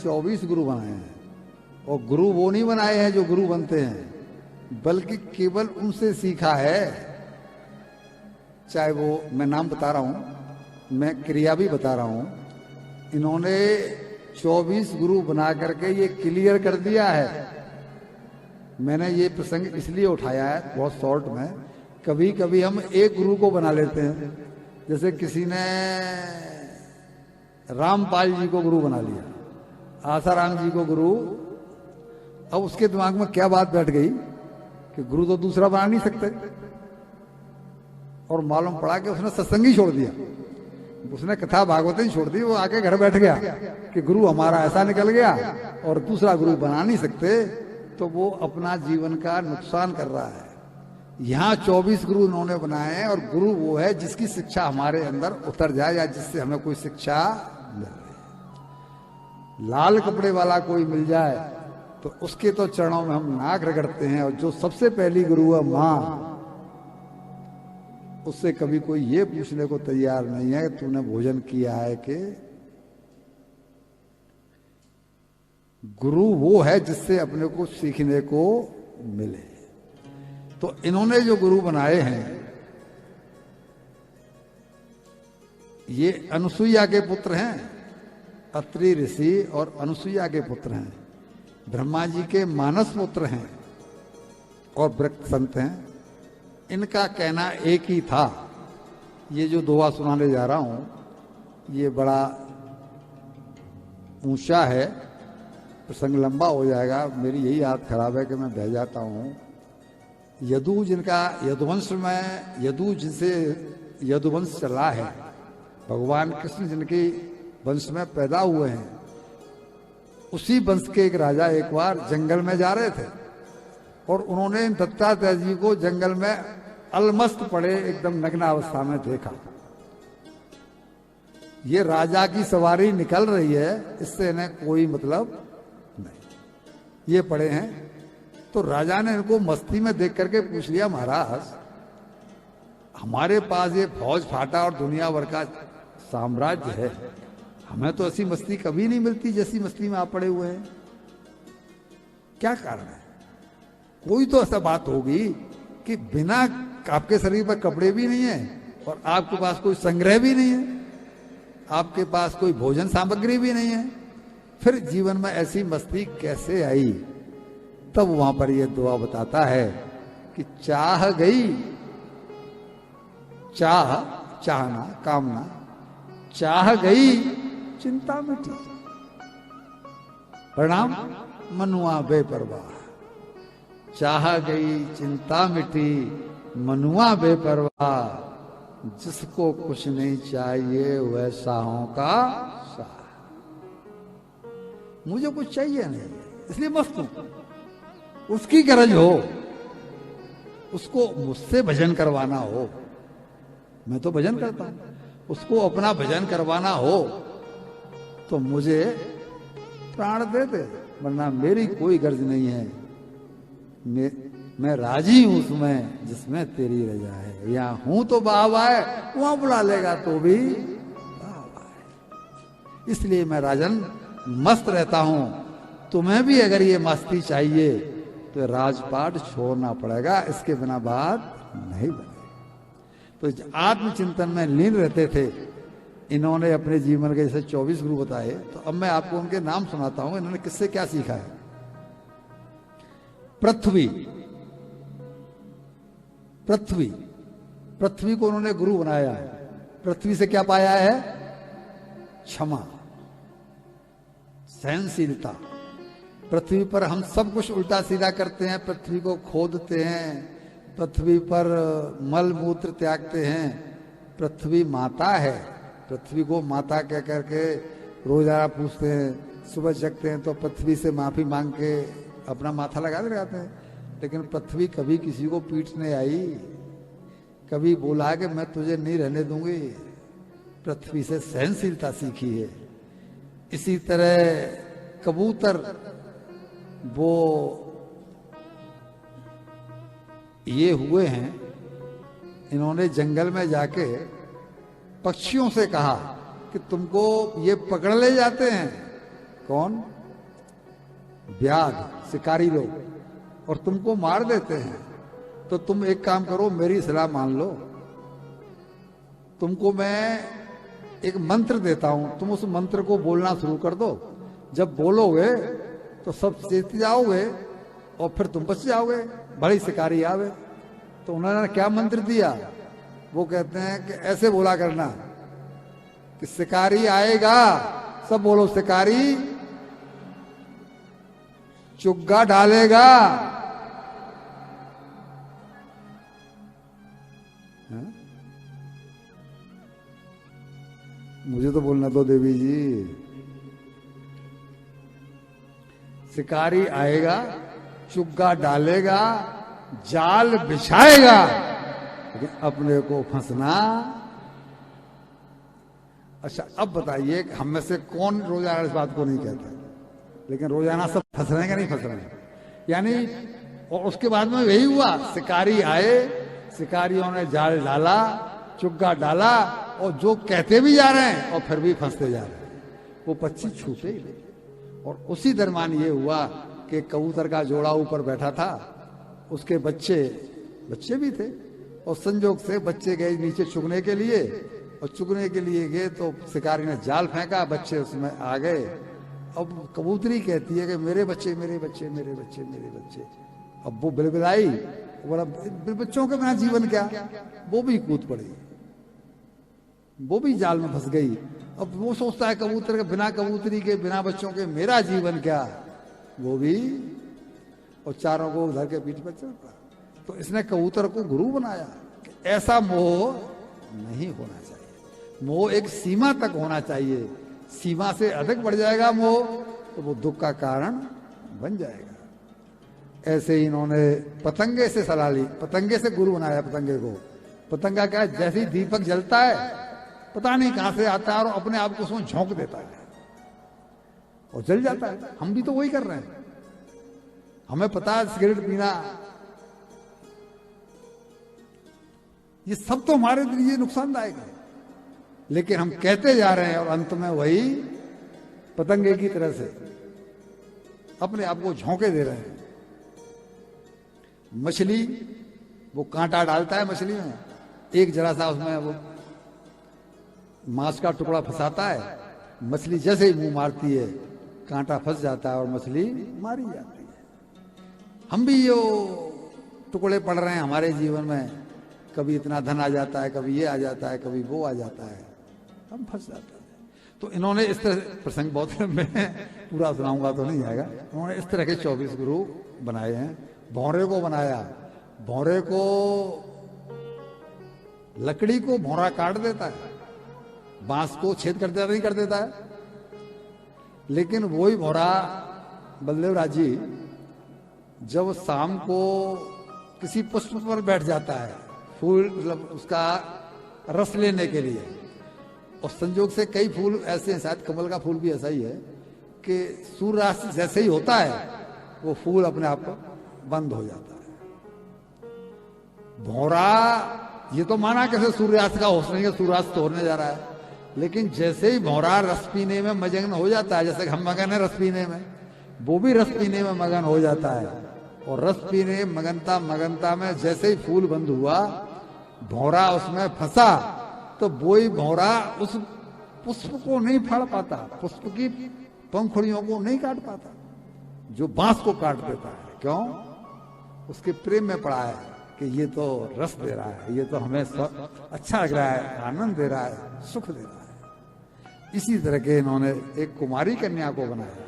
24 गुरु बनाए हैं। और गुरु वो नहीं बनाए हैं जो गुरु बनते हैं, बल्कि केवल उनसे सीखा है। चाहे वो, मैं नाम बता रहा हूं, मैं क्रिया भी बता रहा हूं। इन्होंने 24 गुरु बना करके ये क्लियर कर दिया है। मैंने ये प्रसंग इसलिए उठाया है बहुत शॉर्ट में। कभी कभी हम एक गुरु को बना लेते हैं, जैसे किसी ने रामपाल जी को गुरु बना लिया, आसाराम जी को गुरु। अब उसके दिमाग में क्या बात बैठ गई कि गुरु तो दूसरा बना नहीं सकते, और मालूम पड़ा कि उसने सत्संग ही छोड़ दिया, उसने कथा भागवत ही छोड़ दी। वो आके घर बैठ गया कि गुरु हमारा ऐसा निकल गया और दूसरा गुरु बना नहीं सकते, तो वो अपना जीवन का नुकसान कर रहा है। यहां 24 गुरु उन्होंने बनाए हैं, और गुरु वो है जिसकी शिक्षा हमारे अंदर उतर जाए, या जिससे हमें कोई शिक्षा मिल रही। लाल कपड़े वाला कोई मिल जाए तो उसके तो चरणों में हम नाक रगड़ते हैं, और जो सबसे पहली गुरु है मां, उससे कभी कोई ये पूछने को तैयार नहीं है कि तूने भोजन किया है कि। गुरु वो है जिससे अपने को सीखने को मिले। तो इन्होंने जो गुरु बनाए हैं, ये अनुसुईया के पुत्र हैं। अत्रि ऋषि और अनुसुईया के पुत्र हैं, ब्रह्मा जी के मानस पुत्र हैं और वृक्ष संत हैं। इनका कहना एक ही था। ये जो दोहा सुनाने जा रहा हूं, ये बड़ा ऊंचा है, प्रसंग लंबा हो जाएगा। मेरी यही आदत खराब है कि मैं बह जाता हूं। यदु जिनका यदुवंश में, यदु जिनसे यदुवंश चला है, भगवान कृष्ण जिनके वंश में पैदा हुए हैं, उसी वंश के एक राजा एक बार जंगल में जा रहे थे, और उन्होंने दत्तात्रेय जी को जंगल में अलमस्त पड़े एकदम नग्न अवस्था में देखा। ये राजा की सवारी निकल रही है, इससे इन्हें कोई मतलब नहीं, ये पड़े हैं। तो राजा ने इनको मस्ती में देख करके पूछ लिया, महाराज हमारे पास ये फौज फाटा और दुनिया भर का साम्राज्य है, हमें तो ऐसी मस्ती कभी नहीं मिलती जैसी मस्ती में आप पड़े हुए हैं, क्या कारण है? कोई तो ऐसा बात होगी कि बिना आपके शरीर पर कपड़े भी नहीं है, और आपके पास कोई संग्रह भी नहीं है, आपके पास कोई भोजन सामग्री भी नहीं है, फिर जीवन में ऐसी मस्ती कैसे आई? तब वहां पर यह दुआ बताता है कि चाह गई, चाह चाहना कामना, चाह गई चिंता मिटी, प्रणाम मनुआ बेपरवाह। चाह गई चिंता मिटी, मनुआ बेपरवाह, जिसको कुछ नहीं चाहिए वह शाहों का शाह। मुझे कुछ चाहिए नहीं, इसलिए मस्त हूं। उसकी गरज हो, उसको मुझसे भजन करवाना हो, मैं तो भजन करता हूं, उसको अपना भजन करवाना हो तो मुझे प्राण दे दे, वरना मेरी कोई गर्ज नहीं है। मैं राजी हूं उसमें जिसमें तेरी रजा है। यहां हूं तो बाब आए, वहां बुला लेगा तो भी बाब आए। इसलिए मैं राजन मस्त रहता हूं। तुम्हें भी अगर ये मस्ती चाहिए तो राजपाट छोड़ना पड़ेगा, इसके बिना बात नहीं बने। तो आत्मचिंतन में लीन रहते थे। इन्होंने अपने जीवन के जैसे 24 गुरु बताए, तो अब मैं आपको उनके नाम सुनाता हूं, इन्होंने किससे क्या सीखा है। पृथ्वी, पृथ्वी, पृथ्वी को उन्होंने गुरु बनाया है। पृथ्वी से क्या पाया है? क्षमा, सहनशीलता। पृथ्वी पर हम सब कुछ उल्टा सीधा करते हैं, पृथ्वी को खोदते हैं, पृथ्वी पर मल मूत्र त्यागते हैं। पृथ्वी माता है, पृथ्वी को माता कह करके रोजाना पूछते हैं, सुबह जगते हैं तो पृथ्वी से माफी मांग के अपना माथा लगाते हैं। लेकिन पृथ्वी कभी किसी को पीटने आई, कभी बोला कि मैं तुझे नहीं रहने दूंगी। पृथ्वी से सहनशीलता सीखी है। इसी तरह कबूतर, वो ये हुए हैं, इन्होंने जंगल में जाके पक्षियों से कहा कि तुमको ये पकड़ ले जाते हैं कौन? व्याध, शिकारी लोग, और तुमको मार देते हैं। तो तुम एक काम करो, मेरी सलाह मान लो। तुमको मैं एक मंत्र देता हूं, तुम उस मंत्र को बोलना शुरू कर दो। जब बोलोगे तो सब चेत जाओगे और फिर तुम बच जाओगे, बड़ी शिकारी आवे। तो उन्होंने क्या मंत्र दिया? वो कहते हैं कि ऐसे बोला करना कि शिकारी आएगा, सब बोलो शिकारी चुग्गा डालेगा। हाँ? मुझे तो बोलना दो देवी जी। शिकारी आएगा, चुग्गा डालेगा, जाल बिछाएगा, लेकिन अपने को फंसना। अच्छा, अब बताइए कि हम में से कौन रोजाना इस बात को नहीं कहता, लेकिन रोजाना सब फंस रहे हैं कि नहीं फंस रहे हैं? यानी और उसके बाद में यही हुआ, शिकारी आए, शिकारियों ने जाल डाला, चुग्गा डाला, और जो कहते भी जा रहे हैं और फिर भी फंसते जा रहे हैं, वो पक्षी छूटे ही नहीं। और उसी दरमियान ये हुआ कि कबूतर का जोड़ा ऊपर बैठा था, उसके बच्चे भी थे, और संजोग से बच्चे गए नीचे चुगने के लिए, और चुगने के लिए गए तो शिकारी ने जाल फेंका, बच्चे उसमें आ गए। अब कबूतरी कहती है कि मेरे बच्चे मेरे बच्चे मेरे बच्चे मेरे बच्चे। अब वो बिलबिलाई, बोला बच्चों के बिना जीवन क्या? वो भी कूद पड़ी, वो भी जाल में फंस गई। अब वो सोचता है कबूतर के बिना, कबूतरी के बिना बच्चों के मेरा जीवन क्या? वो भी, और चारों को उधर के पीठ पर चल पड़ा। तो इसने कबूतर को गुरु बनाया कि ऐसा मोह नहीं होना चाहिए, मोह एक सीमा तक होना चाहिए। सीमा से अधिक बढ़ जाएगा मोह तो वो दुख का कारण बन जाएगा। ऐसे ही इन्होंने पतंगे से सलाह ली, पतंगे से गुरु बनाया पतंगे को। पतंगा क्या है, जैसे ही दीपक जलता है पता नहीं कहां से आता है और अपने आप को उसमें झोंक देता है और जल जाता है। हम भी तो वही कर रहे हैं। हमें पता है सिगरेट पीना ये सब तो हमारे लिए नुकसानदायक है, लेकिन हम कहते जा रहे हैं और अंत में वही पतंगे की तरह से अपने आप को झोंके दे रहे हैं। मछली, वो कांटा डालता है मछली में, एक जरा सा उसमें वो मांस का टुकड़ा फंसाता है, मछली जैसे ही मुंह मारती है कांटा फंस जाता है और मछली मारी जाती है। हम भी ये टुकड़े पड़ रहे हैं हमारे जीवन में, कभी इतना धन आ जाता है, कभी ये आ जाता है, कभी वो आ जाता है, हम फंस जाते हैं। तो इन्होंने इस तरह, प्रसंग बहुत मैं पूरा सुनाऊंगा तो नहीं आएगा, उन्होंने इस तरह के 24 गुरु बनाए हैं। भौरे को बनाया, भौरे को लकड़ी को भौरा काट देता है, बांस को छेद कर देता नहीं कर देता है, लेकिन वही भौरा बलदेवराज जी जब शाम को किसी पुष्प पर बैठ जाता है, फूल मतलब उसका रस लेने के लिए, और संजोग से कई फूल ऐसे हैं, शायद कमल का फूल भी ऐसा ही है कि सूर्यास्त जैसे ही होता है वो फूल अपने आप बंद हो जाता है। भौरा ये तो माना कैसे सूर्यास्त का होश नहीं है, सूर्यास्त होने जा रहा है, लेकिन जैसे ही भौरा रस पीने में मगन हो जाता है, जैसे हम मगन है रस पीने में, वो भी रस पीने में मगन हो जाता है। और रस पीने मगनता मगनता में जैसे ही फूल बंद हुआ, भौरा उसमें फंसा, तो वही भौरा उस पुष्प को नहीं फाड़ पाता, पुष्प की पंखुड़ियों को नहीं काट पाता, जो बांस को काट देता है। क्यों? उसके प्रेम में पड़ा है कि ये तो रस दे रहा है, ये तो हमें अच्छा लग रहा है, आनंद दे रहा है, सुख दे रहा है। इसी तरह के इन्होंने एक कुमारी कन्या को बनाया।